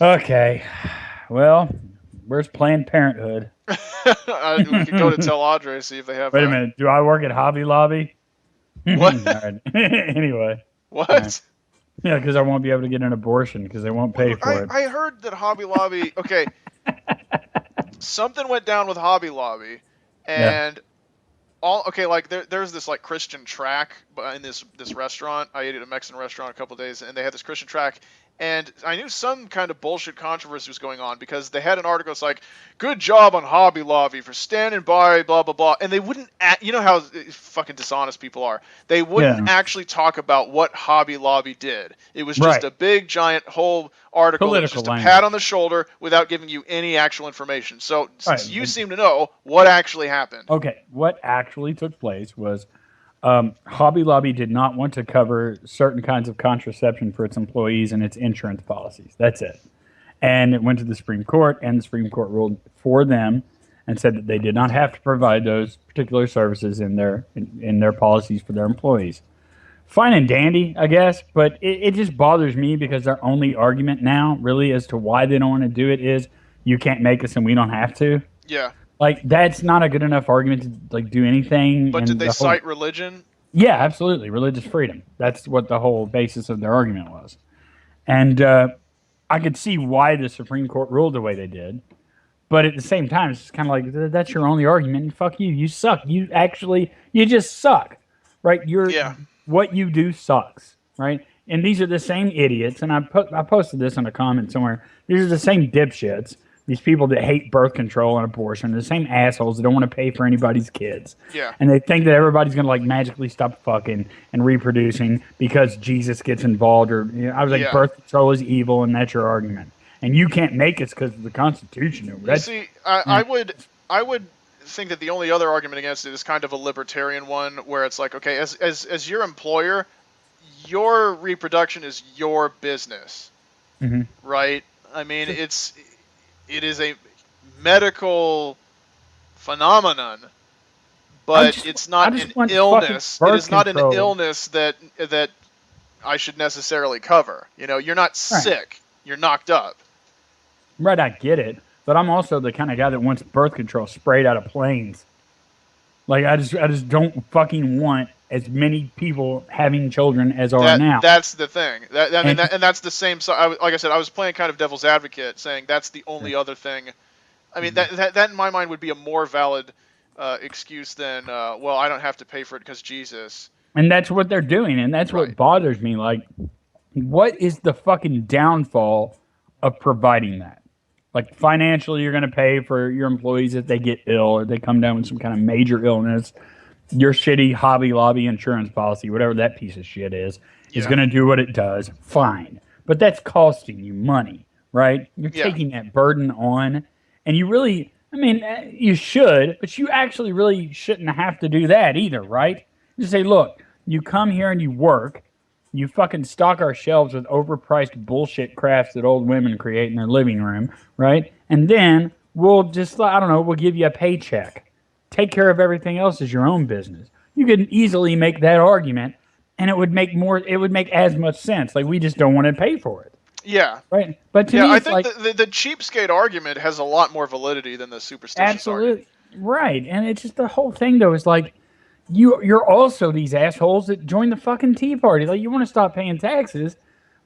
Okay. Well, where's Planned Parenthood? We could go to Tel Audrey see if they have Wait a a minute. Do I work at Hobby Lobby? All what? right. Anyway. All right. What? Yeah, because I won't be able to get an abortion because they won't pay for it. I heard that Hobby Lobby. Okay, something went down with Hobby Lobby, Yeah. and all okay. Like there's this like Christian track in this restaurant. I ate at a Mexican restaurant a couple of days, and they had this Christian track. And I knew some kind of bullshit controversy was going on because they had an article. It's like, "Good job on Hobby Lobby for standing by," blah blah blah. And they wouldn't, you know how fucking dishonest people are. They wouldn't Yeah. actually talk about what Hobby Lobby did. It was just Right. a big giant whole article that was Political just a pat on language. the shoulder without giving you any actual information. So Right. since you seem to know what actually happened, Okay. What actually took place was Hobby Lobby did not want to cover certain kinds of contraception for its employees and its insurance policies. That's it. And it went to the Supreme Court, and the Supreme Court ruled for them and said that they did not have to provide those particular services in their policies for their employees. Fine and dandy, I guess, but it just bothers me because their only argument now, really, as to why they don't want to do it is you can't make us and we don't have to. yeah. Like that's not a good enough argument to like do anything. But did And they the whole cite religion? yeah, absolutely, religious freedom. That's what the whole basis of their argument was. And I could see why the Supreme Court ruled the way they did. But at the same time, it's kind of like that's your only argument. And fuck you, you suck. You just suck, right? Yeah. What you do sucks, right? And these are the same idiots. And I posted this in a comment somewhere. These are the same dipshits. These people that hate birth control and abortion, the same assholes that don't want to pay for anybody's kids, Yeah. and they think that everybody's gonna like magically stop fucking and reproducing because Jesus gets involved. Or I was like, Yeah. birth control is evil, and that's your argument and you can't make us because of the Constitution. You That's see, yeah, I would think that the only other argument against it is kind of a libertarian one, where it's like, okay, as your employer, your reproduction is your business, hmm right? I mean, it is a medical phenomenon, but it's I not an just want fucking illness. It birth is not an control. illness that I should necessarily cover. You know, you're not Right, sick. You're knocked up. right. I get it, but I'm also the kind of guy that wants birth control sprayed out of planes. Like I just don't fucking want as many people having children as are now. That's the thing. I mean, And and that's the same. So, like I said, I was playing kind of devil's advocate, saying that's the only other thing. I mean, Mhm. that in my mind would be a more valid excuse than, well, I don't have to pay for it because Jesus. and that's what they're doing, and that's what Right. bothers me. Like, what is the fucking downfall of providing that? Like financially, you're going to pay for your employees if they get ill or they come down with some kind of major illness. Your shitty Hobby Lobby insurance policy, whatever that piece of shit is Yeah. going to do what it does. Fine, but that's costing you money, right? You're Yeah. taking that burden on, and you really, I mean, you should, but you actually really shouldn't have to do that either, right? Just say, look, you come here and you work, you fucking stock our shelves with overpriced bullshit crafts that old women create in their living room, right? And then we'll just, I don't know, we'll give you a paycheck. Take care of everything else as your own business. You could easily make that argument and it would make as much sense. Like we just don't want to pay for it, Yeah. right? But to Yeah. me, I it's think like the cheapskate argument has a lot more validity than the superstitious argument. absolutely right. And it's just the whole thing though is like you're also these assholes that join the fucking Tea Party. Like you want to stop paying taxes.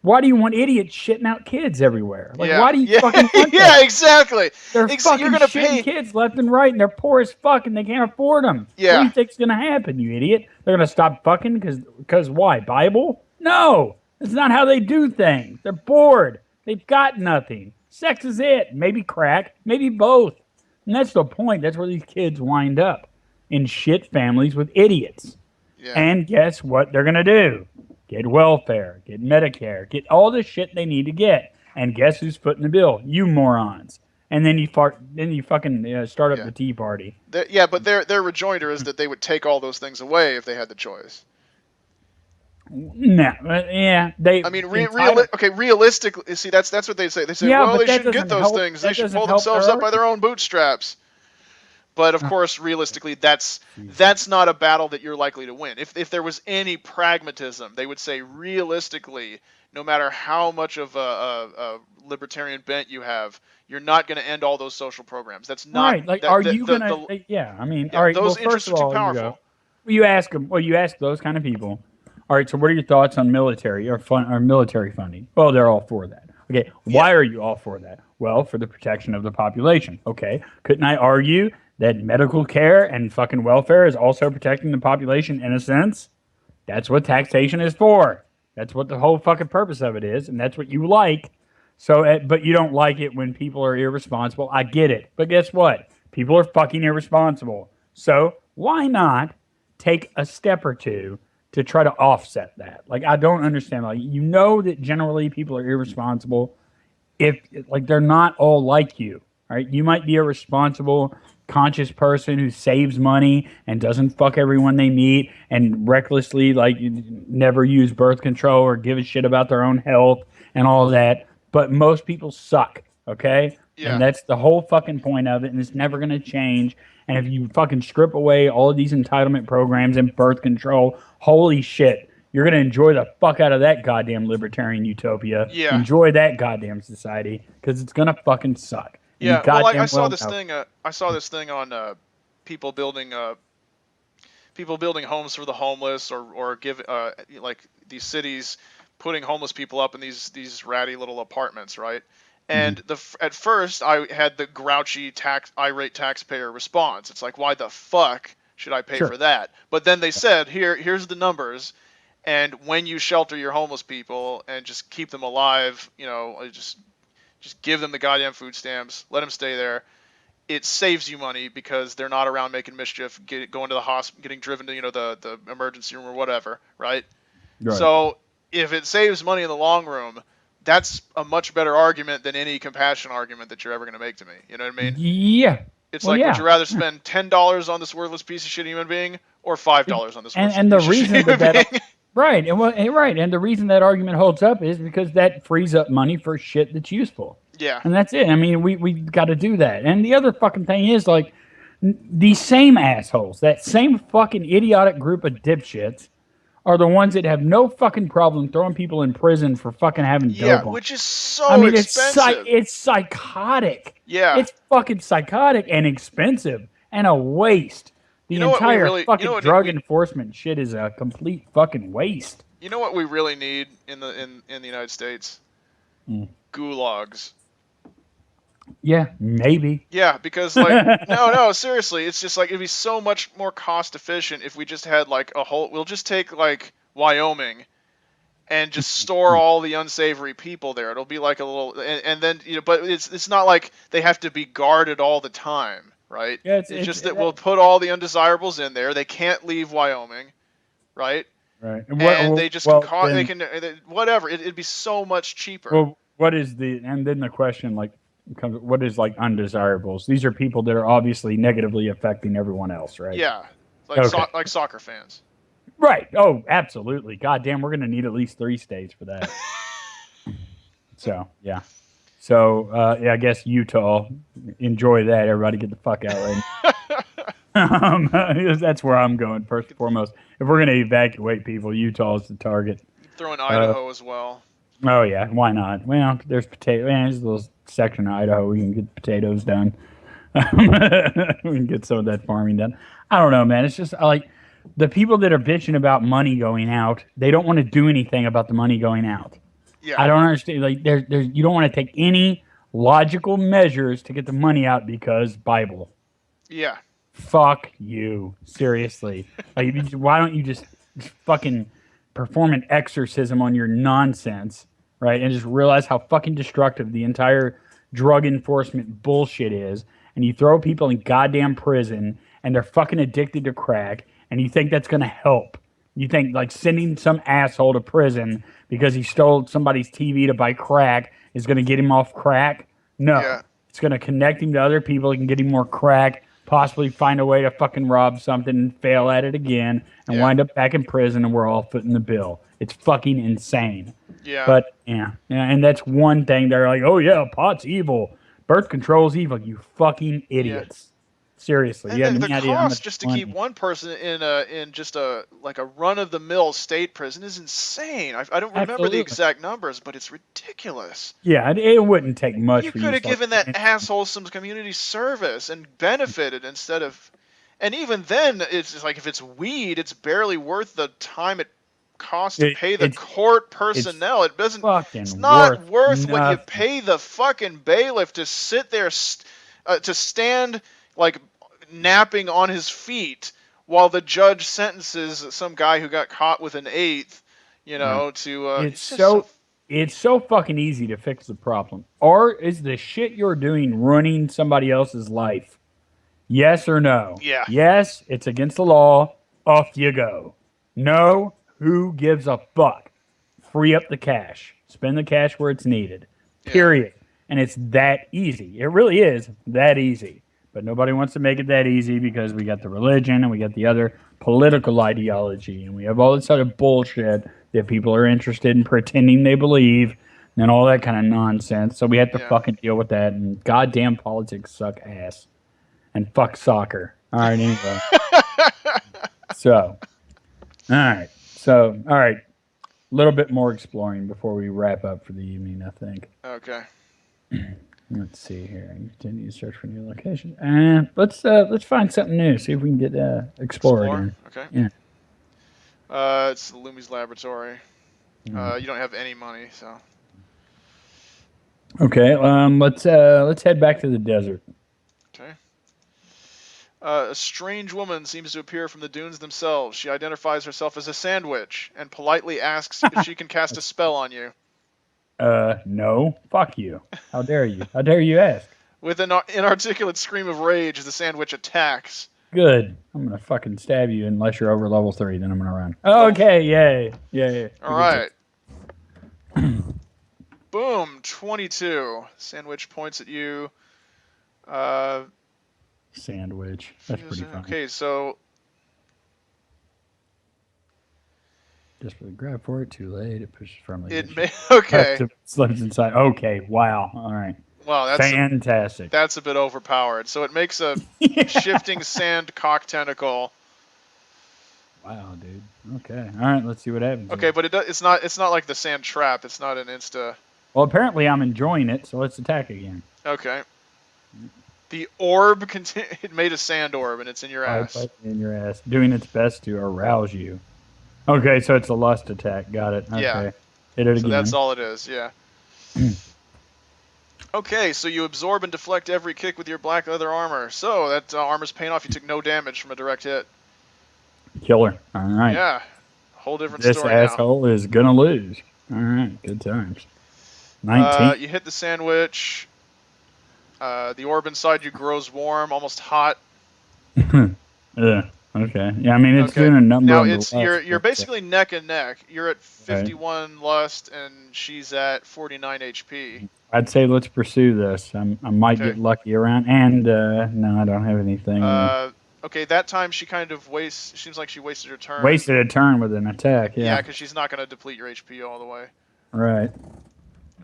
Why do you want idiots shitting out kids everywhere? Like Yeah. why do you Yeah. fucking want Yeah. that? Exactly. They're You're fucking gonna shitting pay. kids left and right, and they're poor as fuck, and they can't afford them. What do Yeah. you think's gonna happen, you idiot? They're gonna stop fucking because why? Bible? No, that's not how they do things. They're bored. They've got nothing. Sex is it. Maybe crack. Maybe both. And that's the point. That's where these kids wind up in shit families with idiots. Yeah. And guess what they're gonna do? Get welfare, get Medicare, get all the shit they need to get. And guess who's footing the bill? You morons. And then you fucking start up Yeah. the Tea Party. Yeah, but their rejoinder is that they would take all those things away if they had the choice. No, yeah, they I mean, entitled. okay, realistically, see, that's what they say. They say, Yeah, well, but they that shouldn't get doesn't those help. things. They That should doesn't pull help themselves their up by their argument. own bootstraps. But of Uh, course, realistically, that's Jesus. that's not a battle that you're likely to win. If there was any pragmatism, they would say realistically, no matter how much of a libertarian bent you have, you're not going to end all those social programs. That's not Right. Like, that, are the, you the, gonna? the, Yeah. I mean, yeah, all right. Well, those first interests of are too all, you powerful. go. You ask them. Well, you ask those kind of people. All right. So, what are your thoughts on military or military funding? Well, they're all for that. Okay. Why are you all for that? Well, for the protection of the population. Okay. Couldn't I argue that medical care and fucking welfare is also protecting the population in a sense? That's what taxation is for. That's what the whole fucking purpose of it is, and that's what you like. So, but you don't like it when people are irresponsible. I get it, but guess what? People are fucking irresponsible. So why not take a step or two to try to offset that? Like, I don't understand. Like, you know that generally people are irresponsible. If like they're not all like you, right? You might be a responsible, conscious person who saves money and doesn't fuck everyone they meet and recklessly like never use birth control or give a shit about their own health and all that. But most people suck, okay? And Yeah. that's the whole fucking point of it, and it's never gonna change. And if you fucking strip away all of these entitlement programs and birth control, holy shit, you're gonna enjoy the fuck out of that goddamn libertarian utopia. Yeah. Enjoy that goddamn society because it's gonna fucking suck. And you Yeah. Well, like goddamn I saw well this know. thing. I saw this thing on people building homes for the homeless, or give like these cities putting homeless people up in these ratty little apartments, right? And at first I had the grouchy irate taxpayer response. It's like, why the fuck should I pay Sure. for that? But then they said, here's the numbers, and when you shelter your homeless people and just keep them alive, just give them the goddamn food stamps, let them stay there. It saves you money because they're not around making mischief, going to the hospital, getting driven to the emergency room or whatever, right? Right. So if it saves money in the long run, that's a much better argument than any compassion argument that you're ever going to make to me. You know what I mean? Yeah. It's Well, like, yeah. would you rather spend $10 on this worthless piece of shit human being, or $5 on this worthless And the piece of reason shit human that being? right and the reason that argument holds up is because that frees up money for shit that's useful. Yeah. And that's it. I mean, we got to do that. And the other fucking thing is like these same assholes, that same fucking idiotic group of dipshits, are the ones that have no fucking problem throwing people in prison for fucking having Yeah, dope on. which is so I mean, expensive. it's psychotic. Yeah. It's fucking psychotic and expensive and a waste. The You know what we entire really- you fucking know what drug we- enforcement shit is a complete fucking waste. You know what we really need in the United States? Gulags. Yeah, maybe. Yeah, because like no, seriously, it's just like it'd be so much more cost efficient if we just had like we'll just take like Wyoming and just store all the unsavory people there. It'll be like a little and then but it's not like they have to be guarded all the time, right? Yeah, it's just that we'll put all the undesirables in there. They can't leave Wyoming, right? Right. And they just whatever. It'd be so much cheaper. Well, what is and then the question like comes, what is like undesirables? These are people that are obviously negatively affecting everyone else, right? Yeah, like Okay. like soccer fans. Right. Oh, absolutely. God damn, we're gonna need at least 3 states for that. So yeah. So yeah, I guess Utah. Enjoy that. Everybody, get the fuck out right. That's where I'm going first and foremost. If we're gonna evacuate people, Utah is the target. Throw in Idaho as well. Oh yeah, why not? Well, there's there's a little section of Idaho we can get potatoes done. We can get some of that farming done. I don't know, man. It's just like the people that are bitching about money going out. They don't want to do anything about the money going out. Yeah. I don't understand. Like, there's you don't want to take any logical measures to get the money out because Bible. Yeah. Fuck you, seriously. Like, why don't you just fucking perform an exorcism on your nonsense, right? And just realize how fucking destructive the entire drug enforcement bullshit is. And you throw people in goddamn prison and they're fucking addicted to crack. And you think that's going to help. You think like sending some asshole to prison because he stole somebody's TV to buy crack is going to get him off crack? No. Yeah. It's going to connect him to other people that can get him more crack, possibly find a way to fucking rob something and fail at it again and wind up back in prison, and we're all footing the bill. It's fucking insane. Yeah. But yeah, and that's one thing they're like, oh yeah, pot's evil, birth control's evil. You fucking idiots. Seriously, you have And any the idea how cost much just to money? keep one person in just a like a run of the mill state prison is insane. I don't remember the Absolutely. exact numbers, but it's ridiculous. Yeah, it wouldn't take much You for you could to have start. given that asshole some community service and benefited instead of. And even then, it's just like if it's weed, it's barely worth the time it costs to pay the It's court it's personnel. It doesn't. It's fucking not worth worth what you nothing. pay the fucking bailiff to sit there, to stand like napping on his feet while the judge sentences some guy who got caught with an eighth. You Right. know, to It's it's just so. so it's so fucking easy to fix the problem. Or is the shit you're doing ruining somebody else's life? Yes or no? Yeah. Yes, it's against the law. Off you go. No, who gives a fuck? Free up the cash. Spend the cash where it's needed. Yeah. Period. And it's that easy. It really is that easy. But nobody wants to make it that easy because we got the religion and we got the other political ideology and we have all this other bullshit that people are interested in pretending they believe and all that kind of nonsense. So we have to Yeah. fucking deal with that. And goddamn politics suck ass. And fuck soccer. All right, anyway. So, all right. So, all right. A little bit more exploring before we wrap up for the evening, I think. Okay. Let's see here. Continue to search for new locations. And let's find something new. See if we can get explore again. Okay. Yeah. It's the Loomis Laboratory. Mm. You don't have any money, so. Okay. Let's head back to the desert. Okay. A strange woman seems to appear from the dunes themselves. She identifies herself as a sandwich and politely asks if she can cast a spell on you. No. Fuck you. How dare you? How dare you ask? With an inarticulate scream of rage, the sandwich attacks. Good. I'm gonna fucking stab you unless you're over level 3. Then I'm gonna run. Okay. Yay. Yay. All right. Boom. 22. Sandwich points at you. Sandwich. That's pretty funny. Okay, so Just for the grab for it, too late. It pushes firmly. okay. Slips inside. Okay. Wow. All right. Wow, that's fantastic. That's a bit overpowered. So it makes a shifting sand cock tentacle. Wow, dude. Okay. All right. Let's see what happens. Okay, but it's not like the sand trap. It's not an insta. Well, apparently I'm enjoying it, so let's attack again. Okay. The orb it made a sand orb and it's in your ass. In your ass, doing its best to arouse you. Okay, so it's a lust attack. Got it. Okay. Yeah. Hit it so again. That's all it is. Yeah. Okay, so you absorb and deflect every kick with your black leather armor. So that armor's paying off. You took no damage from a direct hit. Killer. All right. Yeah. Whole different This story asshole is gonna lose. All right. Good times. 19. You hit the sandwich. The orb inside you grows warm, almost hot. Yeah. Okay. Yeah. I mean, it's doing a number. Now of you're basically neck and neck. You're at 51 lust, and she's at 49 HP. I'd say let's pursue this. I might get lucky around, and no, I don't have anything. Okay, that time she kind of seems like she wasted her turn. Wasted a turn with an attack. Yeah, because she's not going to deplete your HP all the way. Right.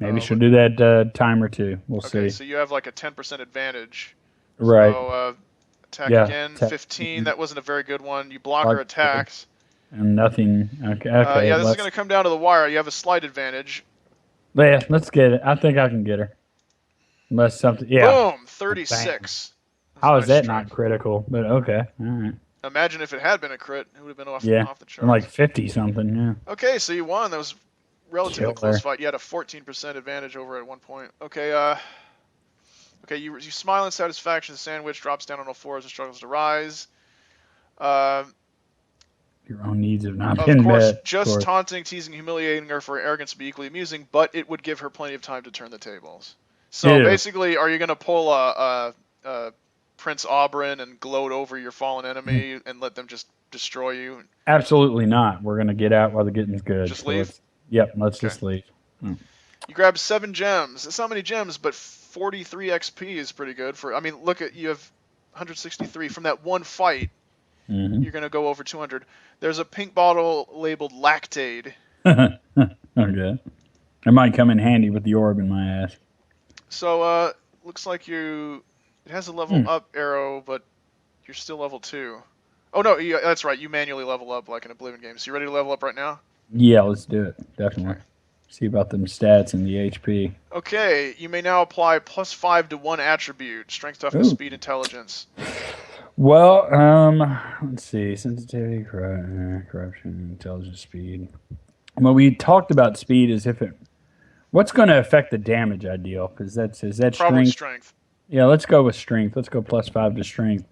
Maybe she'll do that time or two. We'll see. Okay, so you have like a 10% advantage. Right. So attack again. 15. That wasn't a very good one. You block her attacks. And nothing. Okay. Yeah, this is going to come down to the wire. You have a slight advantage. Yeah, let's get it. I think I can get her. Unless something. Yeah. Boom. 36. How is that not critical? But okay. All right. Imagine if it had been a crit. It would have been off the charts. Like 50 something. Yeah. Okay, so you won. That was relatively close fight. You had a 14% advantage over at one point. Okay, okay, you smile in satisfaction. The sandwich drops down on all fours and struggles to rise. Your own needs have not been met. Of course, taunting, teasing, humiliating her for arrogance would be equally amusing, but it would give her plenty of time to turn the tables. So basically, are you going to pull a Prince Oberyn and gloat over your fallen enemy and let them just destroy you? Absolutely not. We're going to get out while the getting's good. Just leave? Yep, let's just leave. You grab 7 gems. It's not many gems, but 43 XP is pretty good. Look at, you have 163 from that one fight. Mm-hmm. You're going to go over 200. There's a pink bottle labeled Lactaid. Okay. It might come in handy with the orb in my ass. So, looks like it has a level up arrow, but You're still level 2. Oh no, that's right. You manually level up like in Oblivion games. So you ready to level up right now? Yeah, let's do it. Definitely. Okay. See about them stats and the HP. Okay, you may now apply +5 to one attribute: strength, toughness, Ooh. speed, intelligence. Well, let's see. Sensitivity, corruption, intelligence, speed. Well, we talked about speed as if it. What's going to affect the damage ideal? Because is that Probably strength? strength. Yeah, let's go with strength. Let's go +5 to strength.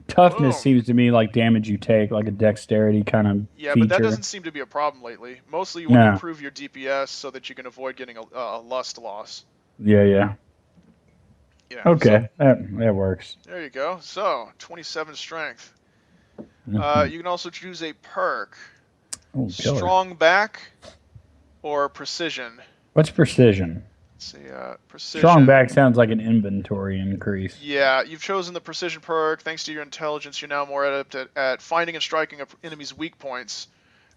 Toughness Boom. seems to me like damage you take, like a dexterity kind of Yeah, feature. but that doesn't seem to be a problem lately. Mostly you want to No. improve your DPS so that you can avoid getting a lust loss. Yeah, yeah. Yeah. Okay, So, that works. there you go. So 27 strength. Mhm. You can also choose a perk: Oh, killer. strong back or precision. What's precision? Let's see, precision. Strong back sounds like an inventory increase. Yeah, you've chosen the precision perk. Thanks to your intelligence, you're now more adept at finding and striking enemies' weak points,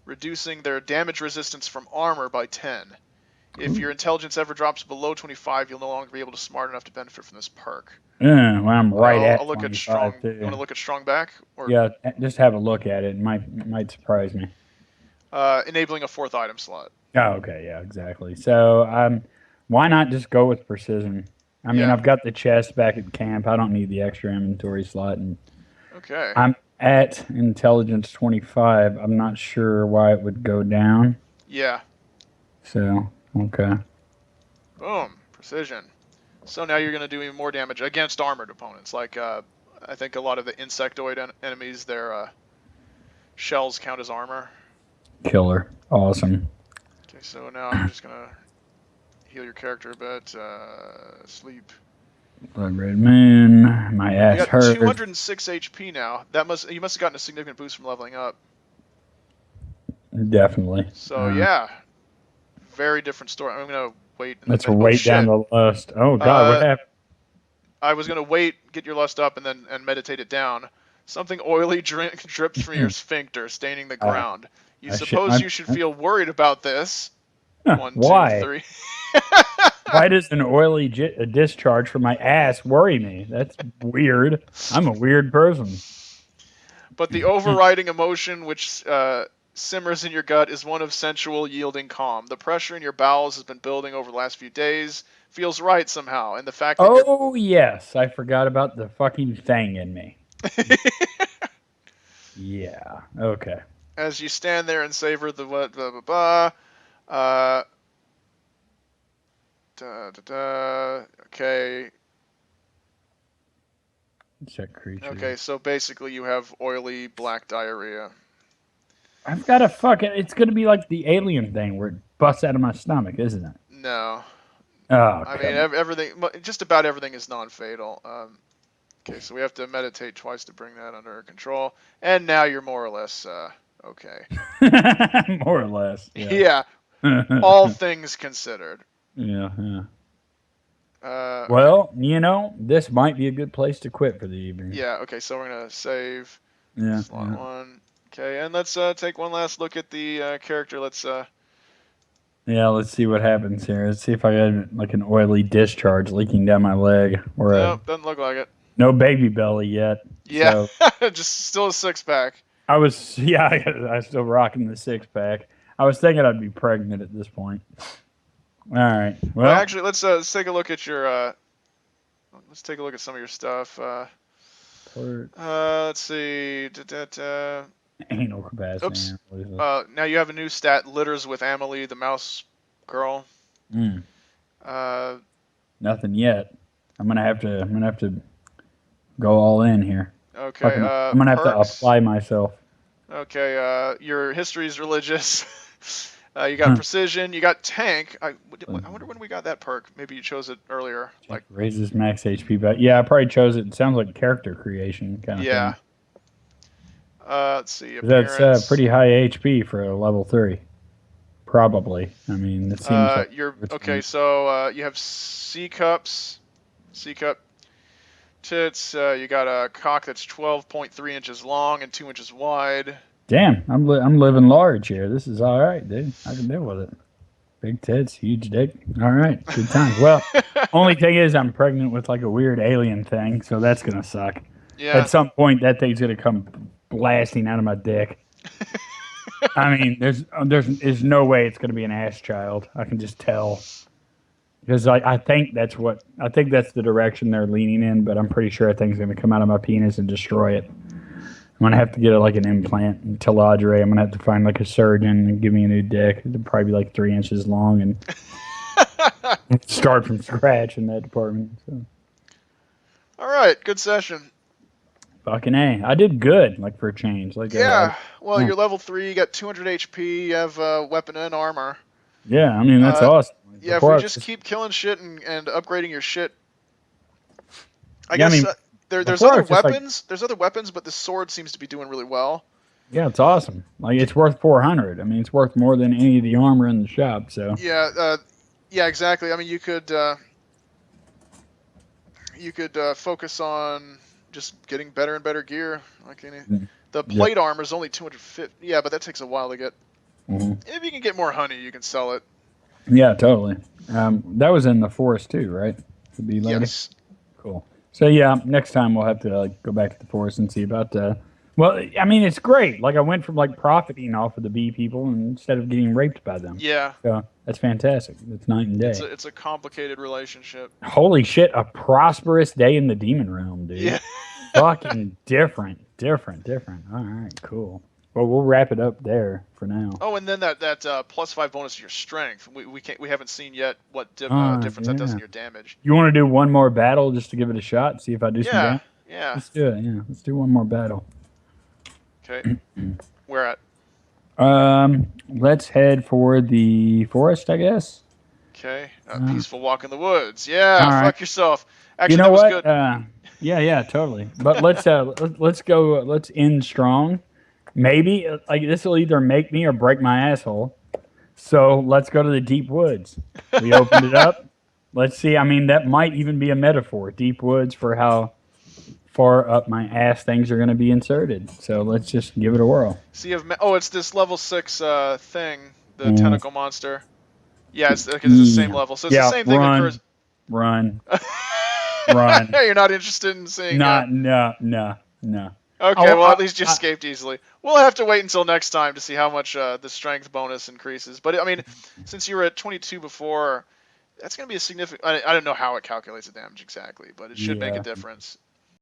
reducing their damage resistance from armor by 10. If your intelligence ever drops below 25, you'll no longer be able to smart enough to benefit from this perk. Well, I'm right at I'll look at 25 strong. too. You want to look at strong back, or Yeah, just have a look at it. It might surprise me. enabling a 4th item slot? Oh, okay, yeah, exactly. So, why not just go with precision? I mean, Yeah. I've got the chest back at camp. I don't need the extra inventory slot, and Okay. I'm at intelligence 25. I'm not sure why it would go down. Yeah. So, okay. Boom. Precision. So now you're going to do even more damage against armored opponents. Like, I think a lot of the insectoid enemies, their shells count as armor. Killer. Awesome. Okay, so now I'm just going to heal your character a bit. Sleep. Blood Red Moon. My You ass got hurt. 206 HP now. You must have gotten a significant boost from leveling up. Definitely. So yeah, very different story. I'm going to wait. Let's wait down the list. Oh, God, what happened? I was going to wait, get your lust up, and then meditate it down. Something oily drips from your sphincter, staining the ground. You should feel worried about this. One, Why? 2, 3. Why does an oily discharge from my ass worry me? That's weird. I'm a weird person. But the overriding emotion which simmers in your gut is one of sensual, yielding calm. The pressure in your bowels has been building over the last few days. Feels right somehow, and the fact that yes, I forgot about the fucking thing in me. Yeah. Okay. as you stand there and savor the blah blah blah blah. Okay. Check creature. Okay, so basically you have oily black diarrhea. I've got a fucking. It's gonna be like the alien thing where it busts out of my stomach, isn't it? No. Oh. I mean, everything, just about everything is non-fatal. Okay, so we have to meditate twice to bring that under control. And now you're more or less okay. More or less. Yeah. Yeah. All things considered. Yeah. Okay. Well, this might be a good place to quit for the evening. Yeah. Okay. So we're gonna save. Yeah. Slot 1. Okay, and let's take one last look at the character. Let's. Yeah, let's see what happens here. Let's see if I got like an oily discharge leaking down my leg, or Nope, doesn't look like it. No baby belly yet. Yeah, So just still a 6-pack. I was still rocking the 6-pack. I was thinking I'd be pregnant at this point. All right. Well, actually, let's take a look at your. Let's take a look at some of your stuff. Let's see. Anal capacity. Oops. Now you have a new stat: litters with Amelie, the mouse girl. Nothing yet. I'm gonna have to go all in here. Okay. I'm gonna have to apply myself. Okay. Your history is religious. You got precision. You got tank. I wonder when we got that perk. Maybe you chose it earlier. Like raises max HP, but yeah, I probably chose it. It sounds like character creation kind of thing. Let's see. That's pretty high HP for a level 3. Probably. I mean, it seems. Okay. So you have C cup tits. You got a cock that's 12.3 inches long and 2 inches wide. Damn, I'm living large here. This is all right, dude. I can deal with it. Big tits, huge dick. All right, good times. Well, only thing is I'm pregnant with like a weird alien thing, so that's gonna suck. Yeah. At some point, that thing's gonna come blasting out of my dick. I mean, there's no way it's gonna be an ass child. I can just tell because I think that's the direction they're leaning in. But I'm pretty sure a thing's gonna come out of my penis and destroy it. I'm gonna have to get like an implant and telogerate. I'm gonna have to find like a surgeon and give me a new dick. It'll probably be like 3 inches long and start from scratch in that department. So. All right, good session. Fucking A. I did good, like for a change. Like Yeah. Well, yeah. you're level 3. You got 200 HP. You have weapon and armor. yeah, I mean that's awesome. Yeah, if Before we I just was- keep killing shit and upgrading your shit, I Yeah, I guess mean, there's before I other was just like- weapons. There's other weapons, but the sword seems to be doing really well. yeah, it's awesome. Like it's worth 400. I mean, it's worth more than any of the armor in the shop. So Yeah. Yeah. Exactly. I mean, you could focus on just getting better and better gear. Like the plate armor is only 250. Yeah, but that takes a while to get. Mhm. If you can get more honey, you can sell it. yeah, totally. That was in the forest too, right? The bee lady. Yes. Cool. So yeah, next time we'll have to like go back to the forest and see about well, I mean, it's great. Like I went from like profiting off of the bee people instead of getting raped by them. Yeah. So that's fantastic. It's night and day. It's a complicated relationship. Holy shit, a prosperous day in the demon realm, dude. Yeah. Fucking different. All right, cool. Well, we'll wrap it up there for now. Oh, and then that +5 bonus to your strength. We haven't seen yet what difference that does in yeah. your damage. You want to do one more battle just to give it a shot? See if I do some Yeah. damage? Yeah. Let's do it. Yeah, let's do one more battle. Okay. Where at? Let's head for the forest, I guess. Okay. Peaceful walk in the woods. Yeah. All right. Fuck yourself. Actually, You know that was what? good. Yeah, totally. But let's go. Let's end strong. Maybe like this will either make me or break my asshole. So let's go to the deep woods. We opened it up. Let's see. I mean, that might even be a metaphor. Deep woods for how far up my ass things are going to be inserted. So let's just give it a whirl. So you have. It's this level 6 thing, the Mm. tentacle monster. Yeah, it's the same Yeah. level. So it's Yeah, the same thing run. occurs. Run. Run. You're not interested in seeing. No. Okay, Oh, well, at least you escaped easily. We'll have to wait until next time to see how much the strength bonus increases. But, I mean, since you were at 22 before, that's going to be a significant... I don't know how it calculates the damage exactly, but it should make a Yeah. difference.